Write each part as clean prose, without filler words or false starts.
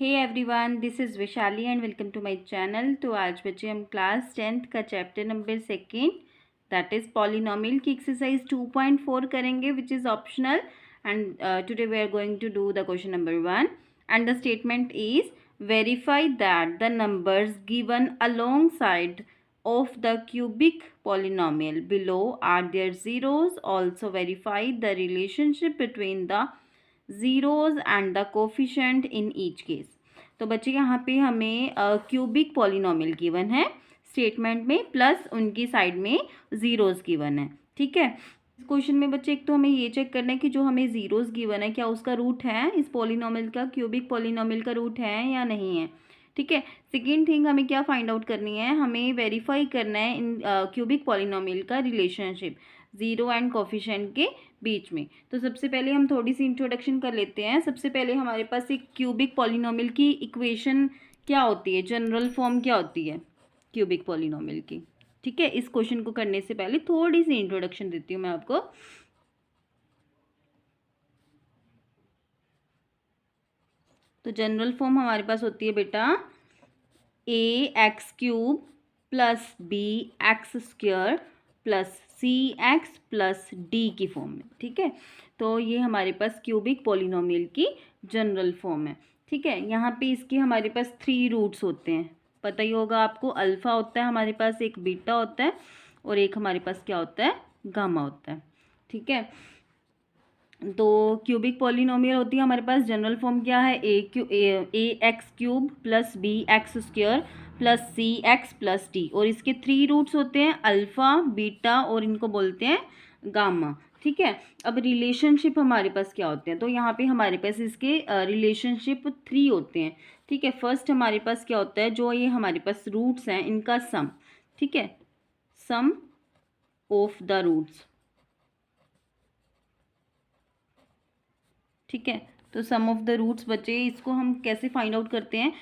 Hey everyone, this is Vishali and welcome to my channel. तो आज बच्चे हम क्लास 10th का chapter number 2 that is polynomial की एक्सरसाइज 2.4 करेंगे which is optional and today we are going to do the question number 1 and the statement is verify that the numbers given alongside of the cubic polynomial below are their zeros. Also verify the relationship between the zeros and the coefficient in each case. तो बच्चे यहाँ पे हमें cubic polynomial given है statement में plus उनकी side में zeros given है। ठीक है, इस क्वेश्चन में बच्चे एक तो हमें ये चेक करना है कि जो हमें ज़ीरोज़ गिवन है क्या उसका रूट है, इस पॉलिनोमियल का क्यूबिक पॉलिनोमियल का रूट है या नहीं है। ठीक है, सेकेंड थिंग हमें क्या फाइंड आउट करनी है, हमें वेरीफाई करना है इन क्यूबिक पॉलिनोमियल का रिलेशनशिप ज़ीरो एंड कोफिशिएंट के बीच में। तो सबसे पहले हम थोड़ी सी इंट्रोडक्शन कर लेते हैं। सबसे पहले हमारे पास एक क्यूबिक पॉलिनोमियल की इक्वेशन क्या होती है, जनरल फॉर्म क्या होती है क्यूबिक पॉलिनोमियल की। ठीक है, इस क्वेश्चन को करने से पहले थोड़ी सी इंट्रोडक्शन देती हूँ मैं आपको। तो जनरल फॉर्म हमारे पास होती है बेटा A X cube plus B X square plus C X plus D की फॉर्म में। ठीक है, तो ये हमारे पास क्यूबिक पॉलिनोमियल की जनरल फॉर्म है। ठीक है, यहाँ पे इसके हमारे पास 3 रूट्स होते हैं, पता ही होगा आपको। अल्फ़ा होता है हमारे पास, एक बीटा होता है और एक हमारे पास क्या होता है, गामा होता है। ठीक है, तो क्यूबिक पॉलिनोमियल होती है हमारे पास जनरल फॉर्म क्या है, A X cube plus B X square plus C X plus D, और इसके 3 रूट्स होते हैं अल्फ़ा, बीटा और इनको बोलते हैं गामा। ठीक है, अब रिलेशनशिप हमारे पास क्या होते हैं, तो यहाँ पे हमारे पास इसके रिलेशनशिप 3 होते हैं। ठीक है, फर्स्ट हमारे पास क्या होता है, जो ये हमारे पास रूट्स हैं इनका सम। ठीक है, सम ऑफ द रूट्स। ठीक है, तो सम ऑफ द रूट्स बच्चे इसको हम कैसे फाइंड आउट करते हैं,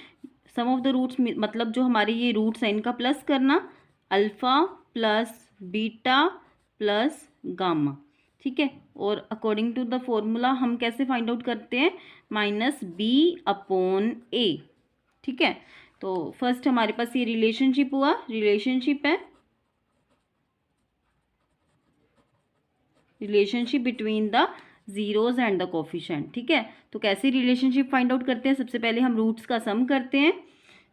सम ऑफ द रूट्स मतलब जो हमारे ये रूट्स हैं इनका प्लस करना, alpha plus beta plus gamma. ठीक है, और अकॉर्डिंग टू द फॉर्मूला हम कैसे फाइंड आउट करते हैं, माइनस बी अपॉन ए। ठीक है, तो फर्स्ट हमारे पास ये रिलेशनशिप हुआ, रिलेशनशिप है relationship between the zeros and the coefficient. ठीक है, तो कैसे रिलेशनशिप फाइंड आउट करते हैं, सबसे पहले हम रूट्स का सम करते हैं,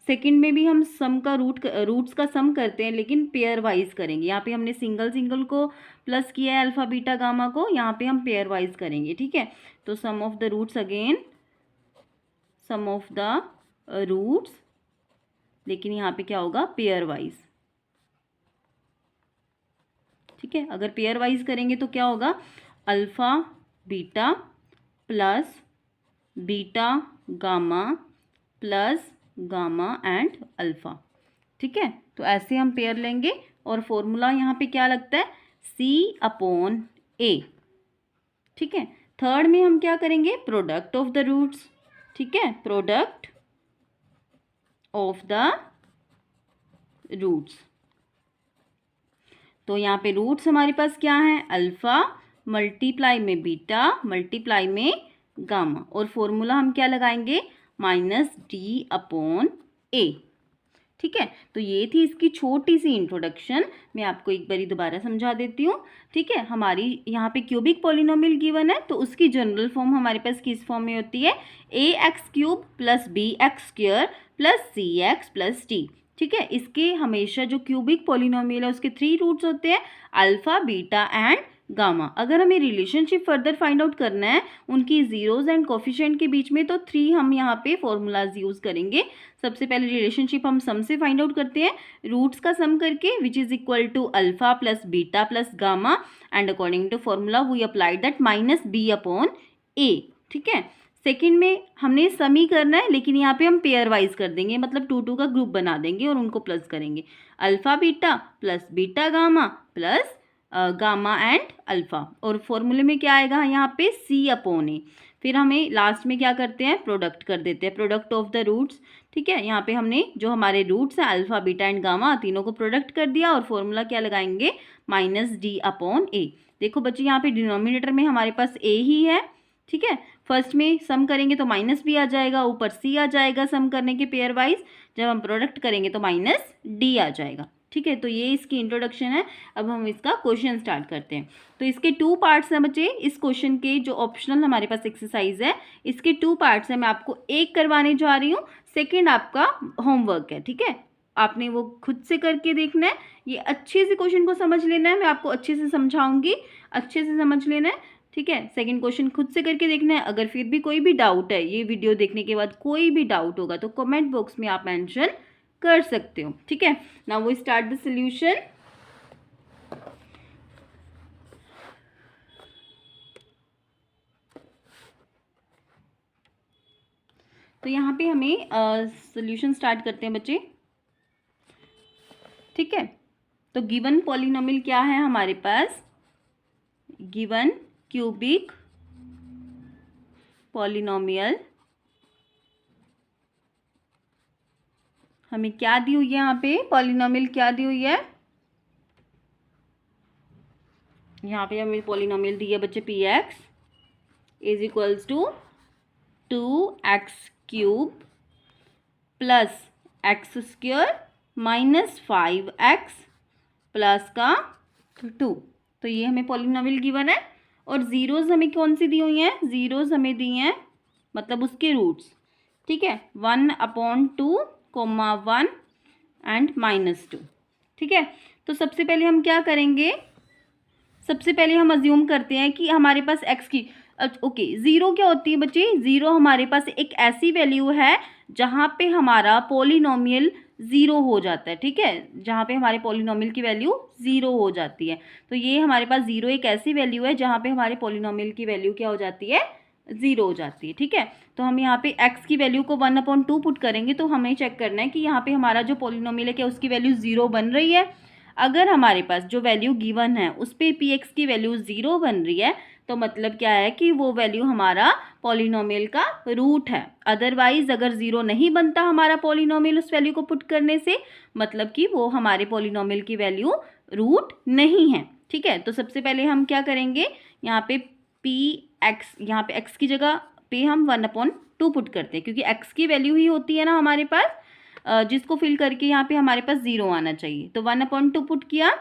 सेकंड में भी हम सम का रूट्स का सम करते हैं लेकिन पेयर वाइज करेंगे। यहाँ पे हमने सिंगल सिंगल को प्लस किया है अल्फ़ा बीटा गामा को, यहाँ पे हम पेयर वाइज करेंगे। ठीक है, तो sum of the roots again sum of the roots, लेकिन यहाँ पे क्या होगा, पेयर वाइज। ठीक है, अगर पेयर वाइज करेंगे तो क्या होगा, alpha beta plus beta gamma plus gamma and alpha. ठीक है, तो ऐसे हम पेयर लेंगे और फॉर्मूला यहाँ पे क्या लगता है, सी अपॉन ए। ठीक है, थर्ड में हम क्या करेंगे, प्रोडक्ट ऑफ द रूट्स। ठीक है, प्रोडक्ट ऑफ द रूट्स, तो यहाँ पे रूट्स हमारे पास क्या है, अल्फ़ा मल्टीप्लाई में बीटा मल्टीप्लाई में गामा, और फॉर्मूला हम क्या लगाएंगे, माइनस डी अपॉन ए। ठीक है, तो ये थी इसकी छोटी सी इंट्रोडक्शन, मैं आपको एक बारी दोबारा समझा देती हूँ। ठीक है, हमारी यहाँ पे क्यूबिक पॉलिनोमियल गिवन है तो उसकी जनरल फॉर्म हमारे पास किस फॉर्म में होती है, A X cube plus B X square plus C X plus D. ठीक है, इसके हमेशा जो क्यूबिक पॉलिनोमियल है उसके 3 रूट्स होते हैं अल्फ़ा बीटा एंड गामा। अगर हमें रिलेशनशिप फर्दर फाइंड आउट करना है उनकी जीरोज एंड कोफिशिएंट के बीच में, तो 3 हम यहाँ पे फॉर्मूलाज यूज़ करेंगे। सबसे पहले रिलेशनशिप हम सम से फाइंड आउट करते हैं, रूट्स का सम करके which is equal to alpha plus beta plus gamma, and according to formula we applied that minus B upon A. ठीक है, सेकेंड में हमने सम ही करना है लेकिन यहाँ पे हम पेयर वाइज कर देंगे, मतलब 2 का ग्रुप बना देंगे और उनको प्लस करेंगे, alpha beta plus beta gamma plus gamma and alpha, और फॉर्मूले में क्या आएगा यहाँ पे, सी अपॉन ए। फिर हमें लास्ट में क्या करते हैं, प्रोडक्ट कर देते हैं, प्रोडक्ट ऑफ द रूट्स। ठीक है, यहाँ पे हमने जो हमारे रूट्स हैं अल्फ़ा बीटा एंड गामा तीनों को प्रोडक्ट कर दिया और फॉर्मूला क्या लगाएंगे, माइनस डी अपॉन ए। देखो बच्चे यहाँ पे डिनोमिनेटर में हमारे पास ए ही है, ठीक है, फर्स्ट में सम करेंगे तो माइनस बी आ जाएगा, ऊपर सी आ जाएगा सम करने के पेयर वाइज, जब हम प्रोडक्ट करेंगे तो माइनस डी आ जाएगा। ठीक है, तो ये इसकी इंट्रोडक्शन है। अब हम इसका क्वेश्चन स्टार्ट करते हैं। तो इसके 2 पार्ट्स हैं बच्चे, इस क्वेश्चन के जो ऑप्शनल हमारे पास एक्सरसाइज है इसके 2 पार्ट्स हैं। मैं आपको एक करवाने जा रही हूँ, सेकेंड आपका होमवर्क है। ठीक है, आपने वो खुद से करके देखना है, ये अच्छे से क्वेश्चन को समझ लेना है, मैं आपको अच्छे से समझाऊंगी, अच्छे से समझ लेना है। ठीक है, सेकंड क्वेश्चन खुद से करके देखना है। अगर फिर भी कोई भी डाउट है, ये वीडियो देखने के बाद कोई भी डाउट होगा तो कमेंट बॉक्स में आप मेंशन कर सकते हो। ठीक है, now we start the solution. तो यहाँ पे हमें सॉल्यूशन स्टार्ट करते हैं बच्चे। ठीक है, तो गिवन पॉलिनोमियल क्या है हमारे पास, गिवन क्यूबिक पॉलिनोमियल हमें क्या दी हुई है, यहाँ पे पॉलिनोमियल क्या दी हुई है, यहाँ पे हमें पॉलिनोमियल दी है बच्चे p x is equals to 2x³ plus x square minus 5x plus का 2। तो ये हमें पॉलिनोमियल गिवन है। और जीरोज हमें कौन सी दी हुई हैं, जीरोज हमें दी हैं मतलब उसके रूट्स। ठीक है, 1/2, 1 एंड -2। ठीक है, तो सबसे पहले हम क्या करेंगे, सबसे पहले हम अज्यूम करते हैं कि हमारे पास x की ओके ज़ीरो क्या होती है बच्चे, ज़ीरो हमारे पास एक ऐसी वैल्यू है जहाँ पे हमारा पॉलिनोमियल ज़ीरो हो जाता है। ठीक है, जहाँ पे हमारे पॉलिनोमियल की वैल्यू ज़ीरो हो जाती है। तो ये हमारे पास ज़ीरो एक ऐसी वैल्यू है जहाँ पे हमारे पॉलिनोमियल की वैल्यू क्या हो जाती है, ज़ीरो हो जाती है। ठीक है, तो हम यहाँ पे x की वैल्यू को 1/2 पुट करेंगे तो हमें चेक करना है कि यहाँ पे हमारा जो पॉलिनोमियल है क्या उसकी वैल्यू ज़ीरो बन रही है। अगर हमारे पास जो वैल्यू गिवन है उस पर पी एक्स की वैल्यू ज़ीरो बन रही है तो मतलब क्या है कि वो वैल्यू हमारा पॉलिनोमियल का रूट है। अदरवाइज अगर ज़ीरो नहीं बनता हमारा पॉलिनोमियल उस वैल्यू को पुट करने से, मतलब कि वो हमारे पॉलिनोमियल की वैल्यू रूट नहीं है। ठीक है, तो सबसे पहले हम क्या करेंगे, यहाँ पे पी एक्स, यहाँ पे एक्स की जगह पे हम 1/2 पुट करते हैं क्योंकि एक्स की वैल्यू ही होती है ना हमारे पास, जिसको फिल करके यहाँ पे हमारे पास ज़ीरो आना चाहिए। तो 1/2 पुट किया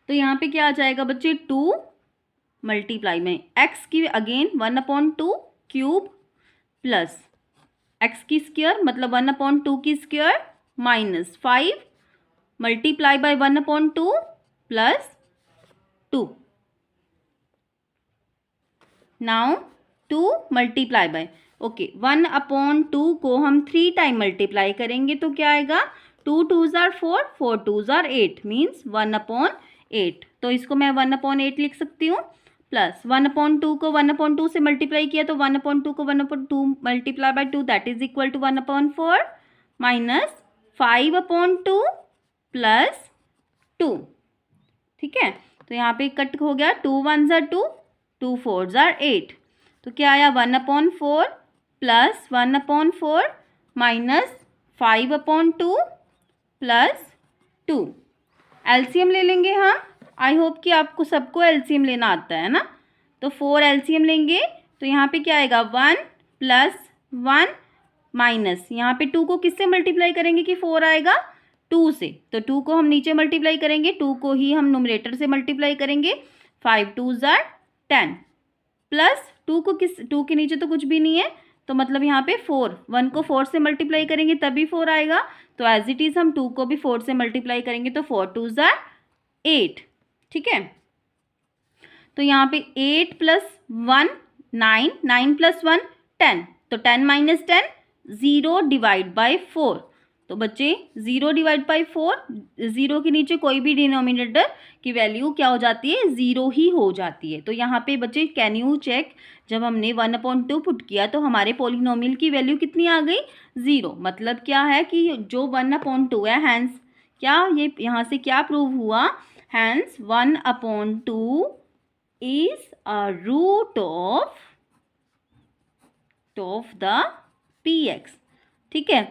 तो यहाँ पे क्या आ जाएगा बच्चे, 2 मल्टीप्लाई में एक्स की अगेन 1/2 क्यूब प्लस एक्स की स्क्वायर मतलब 1/2 की square minus 5 multiply by 1/2 plus 2। Now 2 multiply bye okay 1/2 को हम 3 टाइम मल्टीप्लाई करेंगे तो क्या आएगा, 2 2s are 4, 4 2s are 8 means 1/8। तो इसको मैं 1/8 लिख सकती हूँ। प्लस 1/2 को 1/2 से मल्टीप्लाई किया तो 1/2 को 1/2 multiply by 2 that is equal to 1/4 minus 5/2 plus 2। ठीक है, तो यहाँ पे कट हो गया, 2 1s are 2, 2 4s are 8। तो क्या आया, 1/4 प्लस 1/4 माइनस 5/2 प्लस 2। एलसीएम ले लेंगे हम, आई होप कि आपको सबको एलसीएम लेना आता है ना। तो 4 एलसीएम लेंगे तो यहाँ पे क्या आएगा, 1 प्लस 1 माइनस यहाँ पे 2 को किससे मल्टीप्लाई करेंगे कि 4 आएगा, 2 से। तो 2 को हम नीचे मल्टीप्लाई करेंगे, 2 को ही हम न्यूमरेटर से मल्टीप्लाई करेंगे, 5 2s are 10 प्लस 2 को किस, 2 के नीचे तो कुछ भी नहीं है तो मतलब यहाँ पे 4, 1 को 4 से मल्टीप्लाई करेंगे तभी 4 आएगा। तो एज इट इज़ हम 2 को भी 4 से मल्टीप्लाई करेंगे तो 4 2s are 8। ठीक है, तो यहाँ पे 8 प्लस 1 9, 9 प्लस 1 10, तो 10 माइनस 10 0 डिवाइड बाई 4। तो बच्चे 0 डिवाइड बाई 4, 0 के नीचे कोई भी डिनोमिनेटर की वैल्यू क्या हो जाती है, 0 ही हो जाती है। तो यहाँ पे बच्चे कैन यू चेक, जब हमने 1/2 पुट किया तो हमारे पॉलिनोमियल की वैल्यू कितनी आ गई, 0। मतलब क्या है कि जो 1/2 है, हैंस क्या ये यहाँ से क्या प्रूव हुआ, hence 1/2 is a root of the px। ठीक है,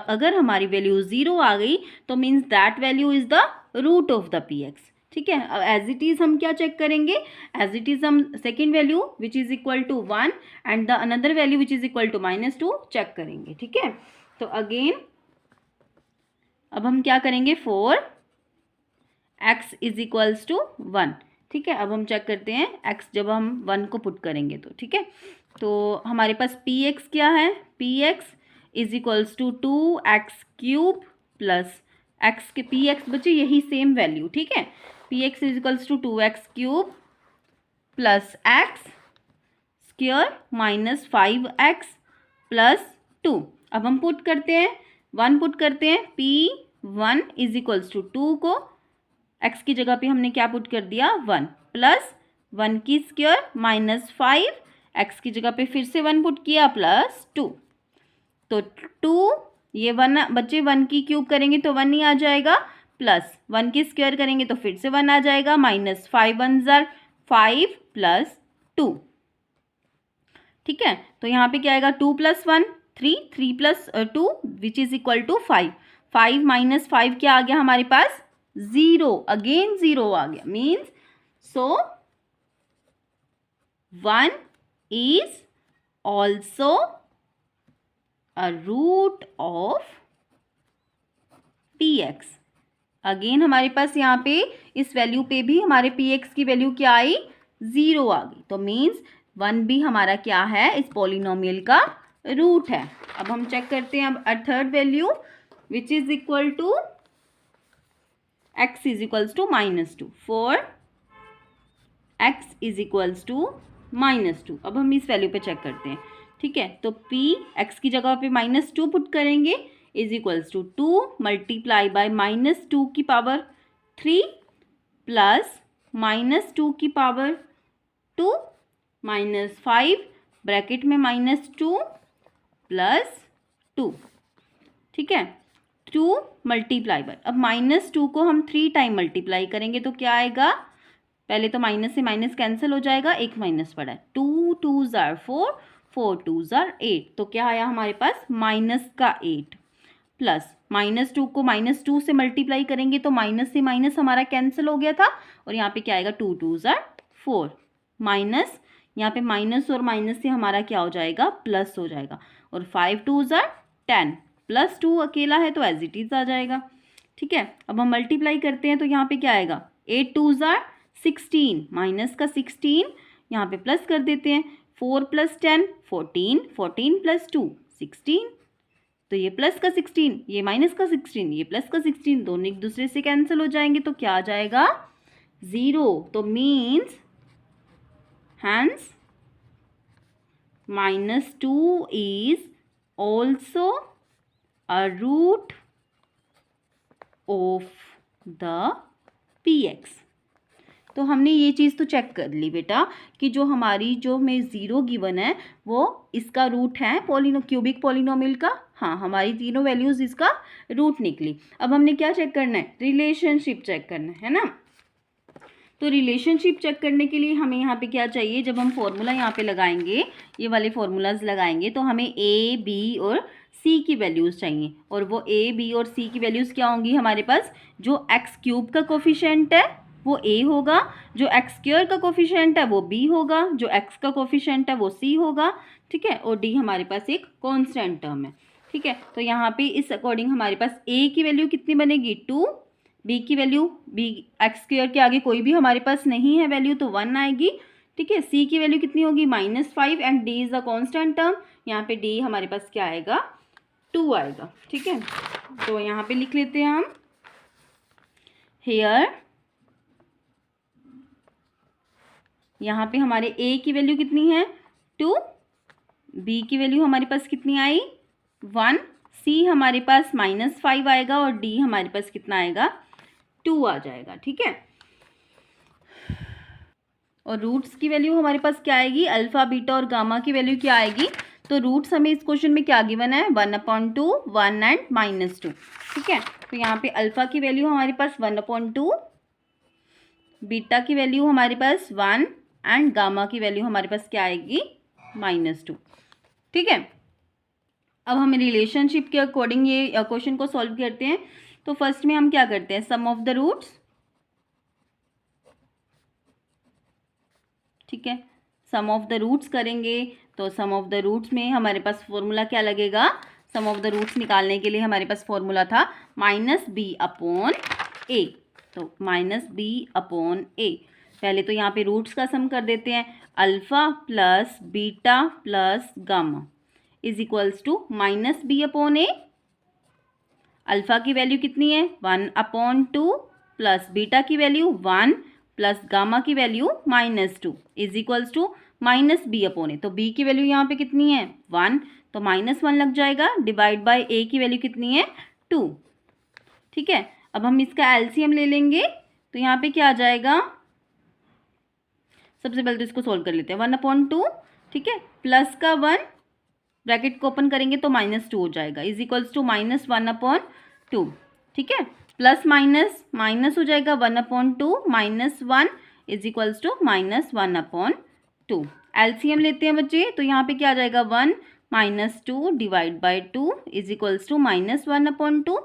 अगर हमारी वैल्यू 0 आ गई तो means that value is the root of the px। ठीक है। अब एज इट इज़ हम क्या चेक करेंगे, एज इट इज़ हम second value which is equal to 1 and the another value which is equal to -2 check करेंगे। ठीक है, तो अगेन अब हम क्या करेंगे, 4x इज इक्वल्स टू 1। ठीक है, अब हम चेक करते हैं x जब हम 1 को पुट करेंगे तो। ठीक है, तो हमारे पास px क्या है, px is equals to 2x³ plus x के px बचे यही सेम वैल्यू। ठीक है, px is equals to 2x³ plus x² minus 5x plus 2। अब हम पुट करते हैं, 1 पुट करते हैं, p1 इज इक्वल्स टू 2 को x की जगह पे हमने क्या पुट कर दिया 1 प्लस 1 की स्क्वायर माइनस 5 x की जगह पे फिर से 1 पुट किया प्लस 2। तो 2 ये 1 बच्चे 1 की क्यूब करेंगे तो 1 ही आ जाएगा, प्लस 1 की स्क्वायर करेंगे तो फिर से 1 आ जाएगा, माइनस 5 1 ज़र 5 प्लस 2। ठीक है, तो यहाँ पे क्या आएगा 2 plus 1 3, 3 plus 2 which is equal to 5। 5 minus 5 क्या आ गया हमारे पास 0, अगेन 0 आ गया, means so 1 is also a root of px। Again हमारे पास यहाँ पे इस वैल्यू पे भी हमारे px की वैल्यू क्या आई 0 आ गई, तो मीन्स 1 भी हमारा क्या है इस पॉलिनोमियल का रूट है। अब हम चेक करते हैं अब third value which is equal to x is equals to -2 for x is equals to -2। अब हम इस वैल्यू पे चेक करते हैं। ठीक है, तो p x की जगह पे -2 पुट करेंगे is equals to 2 multiply by -2 की पावर 3 प्लस -2 की पावर 2 माइनस 5 ब्रैकेट में -2 प्लस 2। ठीक है, 2 मल्टीप्लाई बाय, अब -2 को हम 3 टाइम मल्टीप्लाई करेंगे तो क्या आएगा, पहले तो माइनस से माइनस कैंसिल हो जाएगा, एक माइनस पड़ा है, 2 2 ज़ार 4 4 2 ज़ार 8, तो क्या आया हमारे पास माइनस का 8 प्लस -2 को -2 से मल्टीप्लाई करेंगे तो माइनस से माइनस हमारा कैंसिल हो गया था और यहाँ पे क्या आएगा 2 2 ज़ार 4 माइनस, यहाँ पे माइनस और माइनस से हमारा क्या हो जाएगा प्लस हो जाएगा, और 5 2 ज़ार 10 प्लस 2 अकेला है तो एज इट इज़ आ जाएगा। ठीक है, अब हम मल्टीप्लाई करते हैं तो यहाँ पे क्या आएगा 8 2 ज़ार 16 माइनस का 16 यहाँ पे प्लस कर देते हैं, 4 प्लस 10 14 14 प्लस 2 16, तो ये प्लस का 16 ये माइनस का 16 ये प्लस का 16 दोनों एक दूसरे से कैंसिल हो जाएंगे तो क्या आ जाएगा 0, तो means hence -2 is also a root of the px। तो हमने ये चीज़ तो चेक कर ली बेटा कि जो हमारी जो में 0 गिवन है वो इसका रूट है क्यूबिक पॉलिनोमियल का। हाँ, हमारी तीनों वैल्यूज़ इसका रूट निकली। अब हमने क्या चेक करना है, रिलेशनशिप चेक करना है ना। तो रिलेशनशिप चेक करने के लिए हमें यहाँ पे क्या चाहिए, जब हम फॉर्मूला यहाँ पे लगाएंगे ये वाले फॉर्मूलाज लगाएंगे तो हमें a b और c की वैल्यूज़ चाहिए, और वो a b और c की वैल्यूज़ क्या होंगी हमारे पास, जो x³ का कोफिशिएंट है वो a होगा, जो x² का कोफिशिएंट है वो b होगा, जो x का कोफिशिएंट है वो c होगा। ठीक है, और d हमारे पास एक कांस्टेंट टर्म है। ठीक है, तो यहाँ पे इस अकॉर्डिंग हमारे पास a की वैल्यू कितनी बनेगी 2, b की वैल्यू x² के आगे कोई भी हमारे पास नहीं है वैल्यू तो 1 आएगी। ठीक है, c की वैल्यू कितनी होगी -5 and d is a constant term, यहाँ पे d हमारे पास क्या आएगा 2 आएगा। ठीक है, तो यहाँ पे लिख लेते हैं हम हेयर, यहाँ पे हमारे a की वैल्यू कितनी है 2, b की वैल्यू हमारे पास कितनी आई 1, c हमारे पास -5 आएगा और d हमारे पास कितना आएगा 2 आ जाएगा। ठीक है, और रूट्स की वैल्यू हमारे पास क्या आएगी, अल्फ़ा बीटा और गामा की वैल्यू क्या आएगी। तो रूट्स हमें इस क्वेश्चन में क्या गिवन है 1/2 1 एंड -2। ठीक है, तो यहाँ पे अल्फ़ा की वैल्यू हमारे पास 1/2, बीटा की वैल्यू हमारे पास 1 एंड गामा की वैल्यू हमारे पास क्या आएगी -2। ठीक है, अब हम रिलेशनशिप के अकॉर्डिंग ये क्वेश्चन को सॉल्व करते हैं। तो फर्स्ट में हम क्या करते हैं, सम ऑफ द रूट्स, ठीक है। सम ऑफ द रूट्स करेंगे तो सम ऑफ द रूट्स में हमारे पास फॉर्मूला क्या लगेगा, सम ऑफ द रूट्स निकालने के लिए हमारे पास फॉर्मूला था -b/a। तो -b/a, पहले तो यहाँ पे रूट्स का सम कर देते हैं। Alpha plus beta plus gamma is equals to -b/a। Alpha की वैल्यू कितनी है 1/2 प्लस बीटा की वैल्यू 1 प्लस गामा की value -2 is equals to -b/a। तो b की वैल्यू यहाँ पे कितनी है 1, तो -1 लग जाएगा, डिवाइड बाय a की वैल्यू कितनी है 2। ठीक है, अब हम इसका एलसीएम ले लेंगे तो यहाँ पे क्या आ जाएगा, सबसे पहले तो इसको सोल्व कर लेते हैं। 1/2, ठीक है, प्लस का 1 ब्रैकेट को ओपन करेंगे तो -2 हो जाएगा, इज इक्वल्स टू -1/2। ठीक है, प्लस माइनस माइनस हो जाएगा 1/2 -1 इज इक्वल्स टू -1/2। एलसीएम लेते हैं बच्चे, तो यहाँ पे क्या आ जाएगा 1 -2 divide by 2 is equals to -1/2।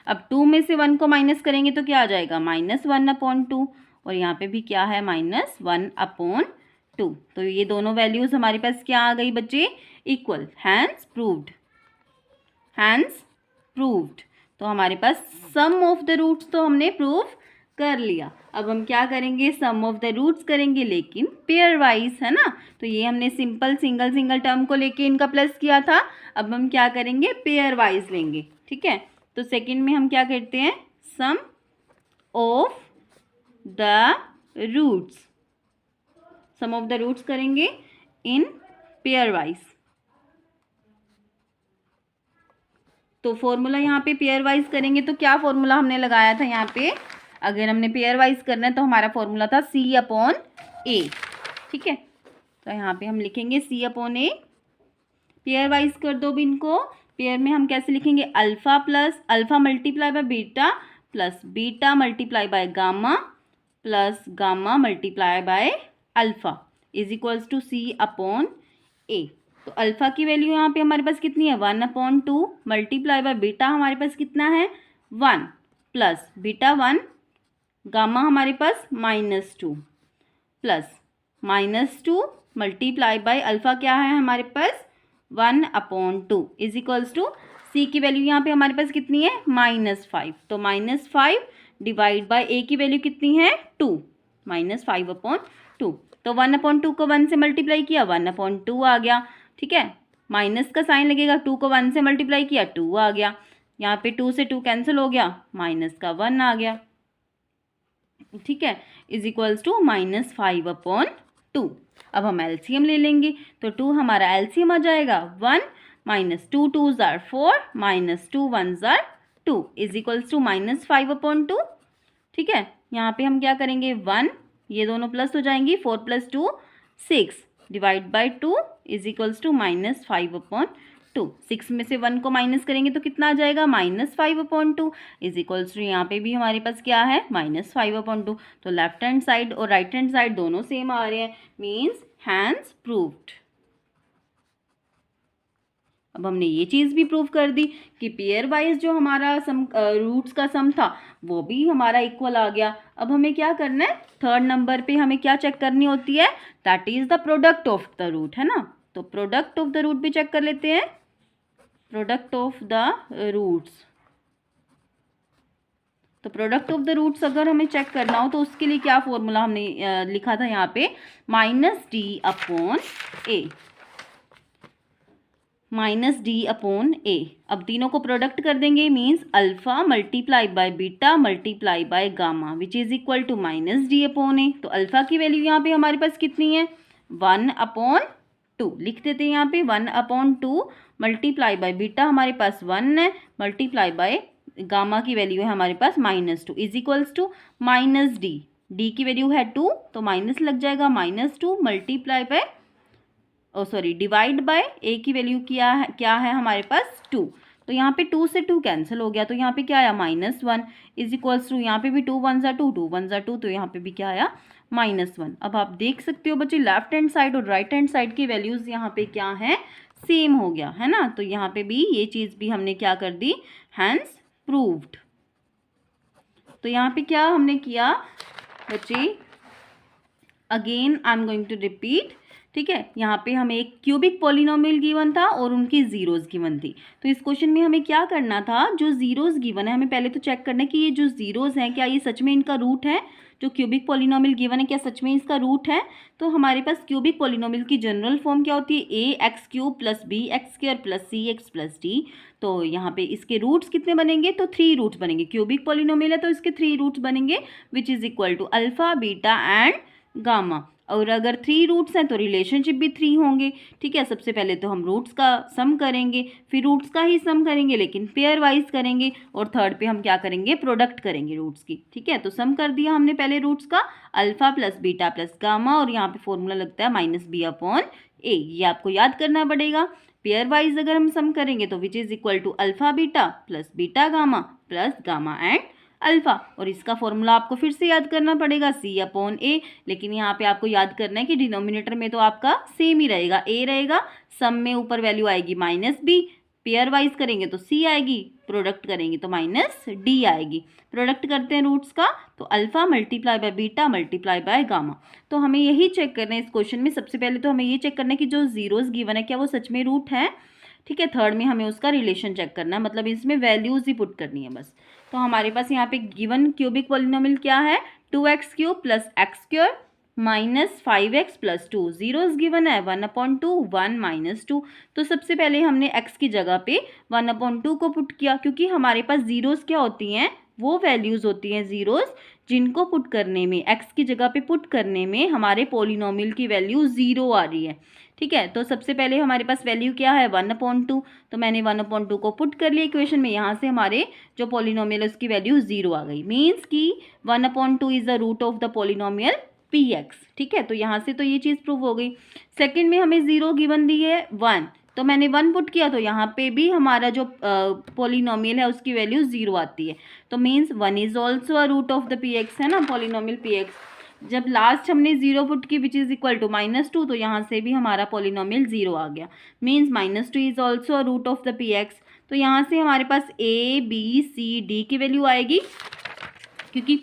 अब 2 में से 1 को माइनस करेंगे तो क्या आ जाएगा -1/2, और यहाँ पे भी क्या है -1/2। तो ये दोनों वैल्यूज हमारे पास क्या आ गई बच्चे, equal. Hence proved, hence proved. तो हमारे पास सम ऑफ द रूट्स तो हमने प्रूव कर लिया। अब हम क्या करेंगे, सम ऑफ द रूट्स करेंगे लेकिन पेयर वाइज, है ना। तो ये हमने सिंपल सिंगल टर्म को लेके इनका प्लस किया था, अब हम क्या करेंगे पेयर वाइज लेंगे। ठीक है, तो सेकंड में हम क्या करते हैं, sum of the roots, sum of the roots करेंगे इन पेयर वाइज। तो फॉर्मूला यहाँ पे पेयर वाइज करेंगे तो क्या फॉर्मूला हमने लगाया था यहाँ पे, अगर हमने पेयर वाइज करना है तो हमारा फॉर्मूला था C/A। ठीक है, तो यहाँ पे हम लिखेंगे C/A। पेयर वाइज कर दो भी इनको, पेयर में हम कैसे लिखेंगे, alpha plus alpha multiply by beta plus beta multiply by gamma plus gamma multiply by alpha is equals to C/A। तो अल्फ़ा की वैल्यू यहाँ पे हमारे पास कितनी है 1/2 मल्टीप्लाई बाय बीटा हमारे पास कितना है 1 प्लस बीटा 1, गामा हमारे पास -2 प्लस -2 मल्टीप्लाई बाय अल्फ़ा क्या है हमारे पास 1/2 इज इक्वल्स टू सी की वैल्यू यहाँ पे हमारे पास कितनी है -5। तो -5 डिवाइड बाय ए की वैल्यू कितनी है 2, -5/2। तो 1/2 को 1 से मल्टीप्लाई किया 1/2 आ गया। ठीक है, माइनस का साइन लगेगा, 2 को 1 से मल्टीप्लाई किया 2 आ गया, यहाँ पे 2 से 2 कैंसिल हो गया, माइनस का 1 आ गया। ठीक है, इज इक्वल्स टू -5/2। अब हम एलसीएम ले लेंगे तो 2 हमारा एलसीएम आ जाएगा 1 -2 2s are 4 -2 1s are 2 is equals to -5/2। ठीक है, यहाँ पे हम क्या करेंगे 1, ये दोनों प्लस हो जाएंगी, 4 + 2 6 divide by 2 is equals to -5/2। 6 में से 1 को माइनस करेंगे तो कितना आ जाएगा -5/2 इज इक्वल्स टू, यहाँ पे भी हमारे पास क्या है -5/2। तो लेफ्ट हैंड साइड और राइट हैंड साइड दोनों सेम आ रहे हैं, मीन्स हैंस प्रूव्ड। अब हमने ये चीज़ भी प्रूव कर दी कि पेयर वाइज जो हमारा सम रूट्स का सम था वो भी हमारा इक्वल आ गया। अब हमें क्या करना है, थर्ड नंबर पे हमें क्या चेक करनी होती है, that is the product of the root, है ना। तो प्रोडक्ट ऑफ द रूट भी चेक कर लेते हैं, प्रोडक्ट ऑफ द रूट्स। तो प्रोडक्ट ऑफ द रूट्स अगर हमें चेक करना हो तो उसके लिए क्या फॉर्मूला हमने लिखा था यहाँ पे -D/A, -D/A। अब तीनों को प्रोडक्ट कर देंगे, means alpha multiply by beta multiply by gamma which is equal to -D/A। तो अल्फ़ा की वैल्यू यहाँ पे हमारे पास कितनी है 1/2, लिख देते हैं यहाँ पे 1/2 मल्टीप्लाई बाय बीटा हमारे पास 1 है, मल्टीप्लाई बाय गामा की वैल्यू है हमारे पास -2 is equals to -D। D की वैल्यू है 2 तो माइनस लग जाएगा, -2 multiply by divide by a की वैल्यू क्या है हमारे पास 2। तो यहाँ पे 2 से 2 कैंसिल हो गया, तो यहाँ पे क्या आया -1 इज इक्वल्स टू, यहाँ पे भी 2 1s are 2 2 1s are 2, तो यहाँ पे भी क्या आया -1। अब आप देख सकते हो बच्चे लेफ्ट हैंड साइड और राइट हैंड साइड की वैल्यूज़ यहाँ पे क्या है, सेम हो गया, है ना। तो यहाँ पे भी ये चीज़ भी हमने क्या कर दी, हैंस प्रूव्ड। तो यहाँ पे क्या हमने किया बच्चे, again I am going to repeat, ठीक है। यहाँ पे हमें एक क्यूबिक पॉलिनोमियल गिवन था और उनकी जीरोस गिवन थी। तो इस क्वेश्चन में हमें क्या करना था, जो जीरोस गिवन है हमें पहले तो चेक करना है कि ये जो जीरोस हैं क्या ये सच में इनका रूट है, जो क्यूबिक पॉलिनोमियल गिवन है क्या सच में इसका रूट है। तो हमारे पास क्यूबिक पॉलिनोमियल की जनरल फॉर्म क्या होती है, A X cube plus B X square plus C X plus D. तो यहाँ पे इसके रूट्स कितने बनेंगे, तो 3 रूट्स बनेंगे। क्यूबिक पॉलिनोमियल है तो इसके 3 रूट्स बनेंगे which is equal to alpha beta and gamma. और अगर 3 रूट्स हैं तो रिलेशनशिप भी 3 होंगे, ठीक है। सबसे पहले तो हम रूट्स का सम करेंगे, फिर रूट्स का ही सम करेंगे लेकिन पेयर वाइज करेंगे, और थर्ड पे हम क्या करेंगे, प्रोडक्ट करेंगे रूट्स की, ठीक है। तो सम कर दिया हमने पहले रूट्स का, alpha plus beta plus gamma, और यहाँ पे फॉर्मूला लगता है माइनस बी अपॉन ए, ये आपको याद करना पड़ेगा। पेयर वाइज अगर हम सम करेंगे तो which is equal to alpha beta plus beta gamma plus gamma and alpha, और इसका फॉर्मूला आपको फिर से याद करना पड़ेगा सी अपॉन ए। लेकिन यहाँ पे आपको याद करना है कि डिनोमिनेटर में तो आपका सेम ही रहेगा, ए रहेगा, सम में ऊपर वैल्यू आएगी माइनस बी, पेयर वाइज करेंगे तो सी आएगी, प्रोडक्ट करेंगे तो माइनस डी आएगी। प्रोडक्ट करते हैं रूट्स का तो alpha multiply by beta multiply by gamma. तो हमें यही चेक करना है इस क्वेश्चन में। सबसे पहले तो हमें ये चेक करना है कि जो जीरोस गिवन है क्या वो सच में रूट है, ठीक है। थर्ड में हमें उसका रिलेशन चेक करना है, मतलब इसमें वैल्यूज ही पुट करनी है बस। तो हमारे पास यहाँ पे गिवन क्यूबिक पॉलिनोमियल क्या है, 2x cube plus x square minus 5x plus 2, zeros given है 1/2 1 माइनस 2। तो सबसे पहले हमने x की जगह पे 1/2 को पुट किया, क्योंकि हमारे पास जीरोस क्या होती हैं, वो वैल्यूज होती हैं जीरोस जिनको पुट करने में, x की जगह पे पुट करने में हमारे पॉलिनोमियल की वैल्यू 0 आ रही है, ठीक है। तो सबसे पहले हमारे पास वैल्यू क्या है 1/2, तो मैंने 1/2 को पुट कर लिया इक्वेशन में, यहाँ से हमारे जो पॉलिनोमियल है उसकी वैल्यू 0 आ गई। मीन्स कि 1/2 is the root of the polynomial px, ठीक है। तो यहाँ से तो ये चीज़ प्रूव हो गई। सेकंड में हमें 0 गिवन दी है 1, तो मैंने 1 पुट किया तो यहाँ पे भी हमारा जो पॉलिनोमियल है उसकी वैल्यू 0 आती है। तो means 1 is also a root of the px, है ना, पॉलिनोमियल px। जब लास्ट हमने 0 पुट की विच इज इक्वल टू -2, तो यहाँ से भी हमारा पॉलिनोमियल 0 आ गया। Means -2 is also a root of the px। तो यहाँ से हमारे पास a b c d की वैल्यू आएगी, क्योंकि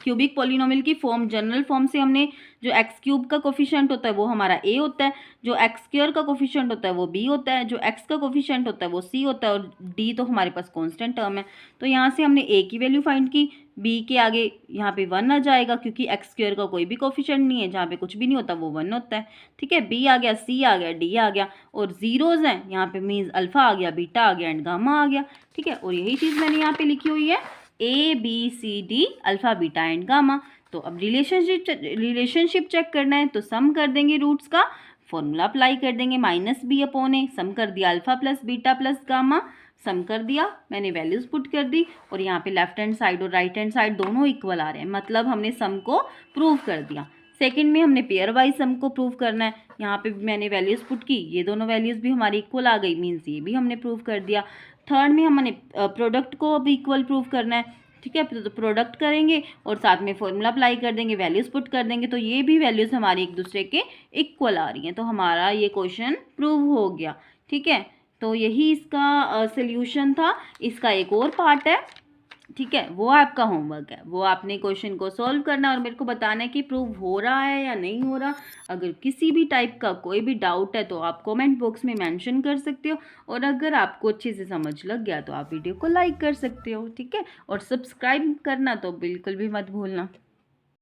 क्यूबिक पॉलिनोमियल की फॉर्म, जनरल फॉर्म से हमने जो एक्स क्यूब का कोफिशिएंट होता है वो हमारा ए होता है, जो एक्स स्क्वायर का कोफिशिएंट होता है वो बी होता है, जो एक्स का कोफिशिएंट होता है वो सी होता है, और डी तो हमारे पास कांस्टेंट टर्म है। तो यहाँ से हमने ए की वैल्यू फाइंड की, बी के आगे यहाँ पे 1 आ जाएगा, क्योंकि एक्स स्क्वायर का कोई भी कोफिशिएंट नहीं है, जहाँ पे कुछ भी नहीं होता वो 1 होता है, ठीक है। बी आ गया, सी आ गया, डी आ गया, और जीरोज हैं यहाँ पे, मीन्स अल्फा आ गया, बीटा आ गया एंड गामा आ गया, ठीक है। और यही चीज़ मैंने यहाँ पे लिखी हुई है a b c d alpha beta and gamma. तो अब रिलेशनशिप चेक करना है तो सम कर देंगे रूट्स का, फॉर्मूला अप्लाई कर देंगे minus B upon A, sum कर दिया alpha plus beta plus gamma, sum कर दिया, मैंने वैल्यूज पुट कर दी, और यहाँ पे लेफ्ट हैंड साइड और राइट हैंड साइड दोनों इक्वल आ रहे हैं, मतलब हमने सम को प्रूव कर दिया। सेकंड में हमने पेयर वाइज सम को प्रूव करना है, यहाँ पे मैंने वैल्यूज पुट की, ये दोनों वैल्यूज भी हमारी इक्वल आ गई, मीन्स ये भी हमने प्रूव कर दिया। थर्ड में हमने प्रोडक्ट को भी इक्वल प्रूव करना है, ठीक है। तो प्रोडक्ट करेंगे और साथ में फॉर्मूला अप्लाई कर देंगे, वैल्यूज पुट कर देंगे, तो ये भी वैल्यूज हमारी एक दूसरे के इक्वल आ रही हैं, तो हमारा ये क्वेश्चन प्रूव हो गया, ठीक है। तो यही इसका सोल्यूशन था। इसका एक और पार्ट है, ठीक है, वो आपका होमवर्क है, वो आपने क्वेश्चन को सॉल्व करना और मेरे को बताना है कि प्रूव हो रहा है या नहीं हो रहा। अगर किसी भी टाइप का कोई भी डाउट है तो आप कमेंट बॉक्स में मेंशन कर सकते हो, और अगर आपको अच्छे से समझ लग गया तो आप वीडियो को लाइक कर सकते हो, ठीक है। और सब्सक्राइब करना तो बिल्कुल भी मत भूलना।